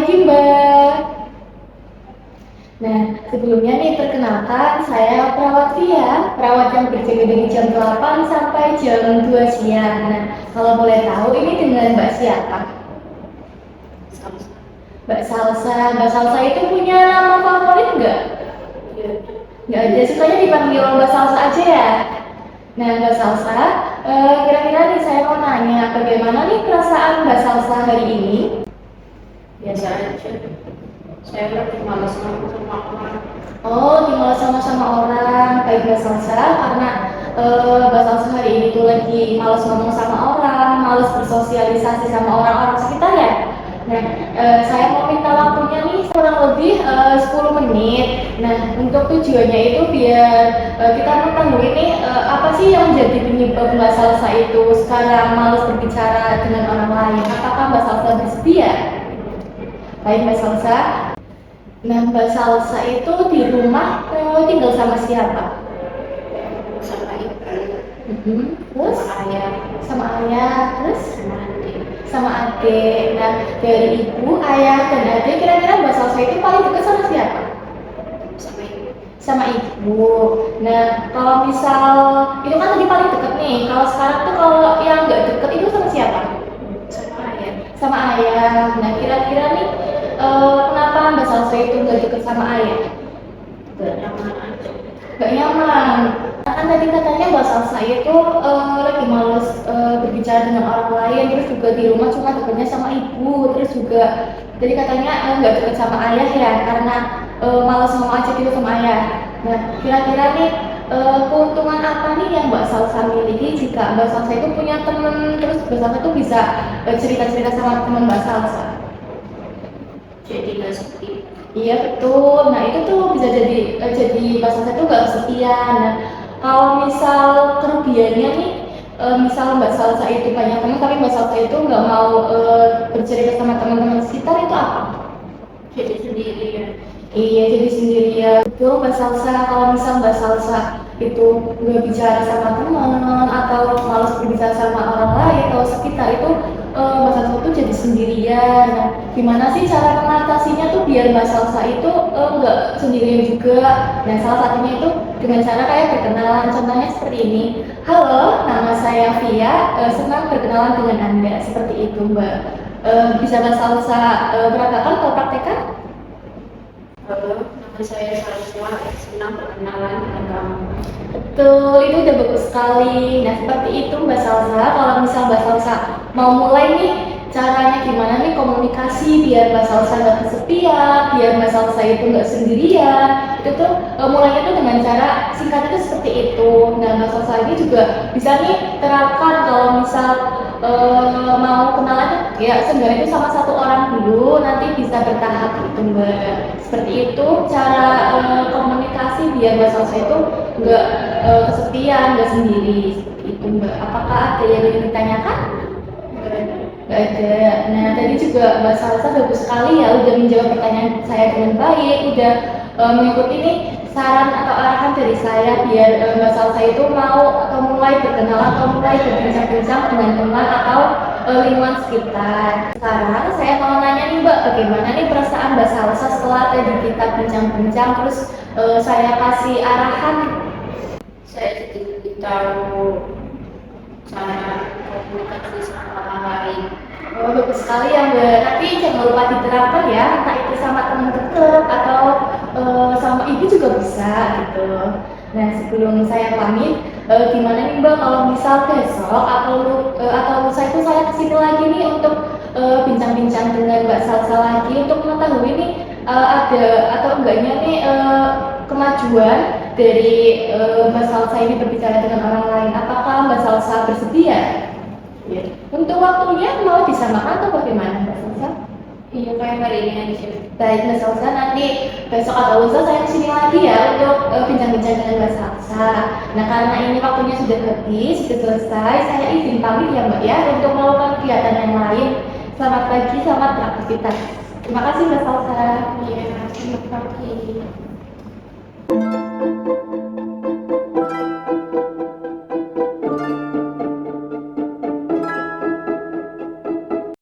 pagi Mbak. Nah, sebelumnya nih perkenalkan saya perawat Via, perawat yang berjaga dari jam 8 sampai jam 2 siang. Nah, kalau boleh tahu ini dengan Mbak siapa? Mbak Salsa. Mbak Salsa itu punya nama favorit nggak? Nggak ada, sukanya dipanggil Mbak Salsa aja ya? Nah, Mbak Salsa, kira-kira nih saya mau nanya, bagaimana nih perasaan Mbak Salsa hari ini? Biasa aja. Saya lagi malas ngomong sama orang. Oh, tinggal sama-sama orang. Baik Mbak Salsa, karena Mbak Salsa hari ini tuh lagi malas ngomong sama orang, malas bersosialisasi sama orang-orang sekitar ya. Nah, saya mau minta waktunya nih kurang lebih 10 menit. Nah, untuk tujuannya itu biar kita mengetahui nih apa sih yang menjadi penyebab Mbak Salsa itu sekarang malas berbicara dengan orang lain. Apakah Mbak Salsa bersedia? Baik Mbak Salsa. Nah, Mbak Salsa itu di rumah tinggal sama siapa? Sama ibu, Terus sama ayah, sama ayah, terus sama adik. sama adik. Nah, dari ibu, ayah, dan adik kira-kira Mbak Salsa itu paling dekat sama siapa? Sama ibu, Sama ibu. Nah, kalau misal itu kan tadi paling deket nih. Kalau sekarang tuh kalau yang nggak deket itu sama siapa? sama ayah. Sama ayah. Nah, kira-kira nih kenapa Mbak Salsa itu nggak deket sama ayah? Gak nyaman aja. Gak nyaman. Kan tadi katanya Mbak Salsa itu lagi males berbicara dengan orang lain, terus juga di rumah cuma dekatnya sama ibu, terus juga tadi katanya nggak deket sama ayah ya, karena males ngomong aja gitu sama ayah. Nah, kira-kira nih keuntungan apa nih yang Mbak Salsa miliki jika Mbak Salsa itu punya temen, terus Mbak Salsa tuh bisa cerita-cerita sama teman Mbak Salsa? Jadi gak seperti Iya betul. Nah itu tuh bisa jadi Mbak Salsa itu nggak kesepian. Nah kalau misal kerugiannya nih, misal Mbak Salsa itu banyak teman tapi Mbak Salsa itu nggak mau bercerita sama teman-teman sekitar itu apa? jadi sendiri ya. Iya jadi sendirian. Betul Mbak Salsa. Kalau misal Mbak Salsa itu nggak bicara sama teman atau malas berbicara sama orang lain atau sekitar itu Mbak Salsa tuh jadi sendirian. Nah, gimana sih cara mengatasinya tuh biar Mbak Salsa itu nggak sendirian juga? Nah, salah satunya itu dengan cara kayak berkenalan. Contohnya seperti ini. Halo, nama saya Via. Senang berkenalan dengan Anda. Seperti itu, Mbak. Bisa Mbak Salsa peragakan atau praktekkan? Halo, nama saya Salsa. Senang berkenalan dengan kamu. Betul, itu udah bagus sekali. Nah, seperti itu Mbak Salsa. Kalau misal Mbak Salsa mau mulai nih, caranya gimana nih komunikasi biar Mbak Salsa nggak kesepian, biar Mbak Salsa itu nggak sendirian. Itu tuh mulainya tuh dengan cara singkat itu seperti itu. Nah, Mbak Salsa ini juga bisa nih terapkan kalau misal mau kenalan ya seenggaknya itu sama satu orang dulu, nanti bisa bertahap gitu Mbak. Seperti itu cara komunikasi biar Mbak Salsa itu nggak kesepian, nggak sendiri seperti itu Mbak. Apakah ada yang ingin ditanyakan? Nggak ada. Nah tadi juga Mbak Salsa bagus sekali ya udah menjawab pertanyaan saya dengan baik, udah mengikuti nih saran atau arahan dari saya biar Mbak Salsa itu mau atau mulai berkenalan atau mulai berbincang-bincang dengan teman atau lingkungan sekitar. Sekarang saya mau nanya nih Mbak, bagaimana nih perasaan Mbak Salsa setelah tadi kita bincang-bincang terus saya kasih arahan. Saya jadi lebih tahu cara komunikasi sama orang lain. Oh, bagus sekali ya Mbak. Tapi jangan lupa diterapkan ya, entah itu sama teman dekat atau sama ibu juga bisa gitu. Nah sebelum saya pamit, gimana nih Mbak kalau misal besok atau lusa itu saya kesini lagi nih untuk bincang-bincang dengan Mbak Salsa lagi untuk mengetahui nih ada atau enggaknya nih kemajuan dari Mbak Salsa ini berbicara dengan orang lain. Apakah Mbak Salsa bersedia? Ya. Untuk waktunya mau disamakan atau bagaimana Mbak Salsa? Iya, kayak hari ini aja. Baik Mbak Salsa, nanti besok atau lusa saya kesini lagi ya untuk bincang-bincang dengan Mbak Salsa. Nah karena ini waktunya sudah habis, sudah selesai, saya izin pamit ya Mbak ya untuk melakukan kegiatan yang lain. Selamat pagi, selamat beraktivitas. Terima kasih Mbak Salsa. Iya, selamat pagi.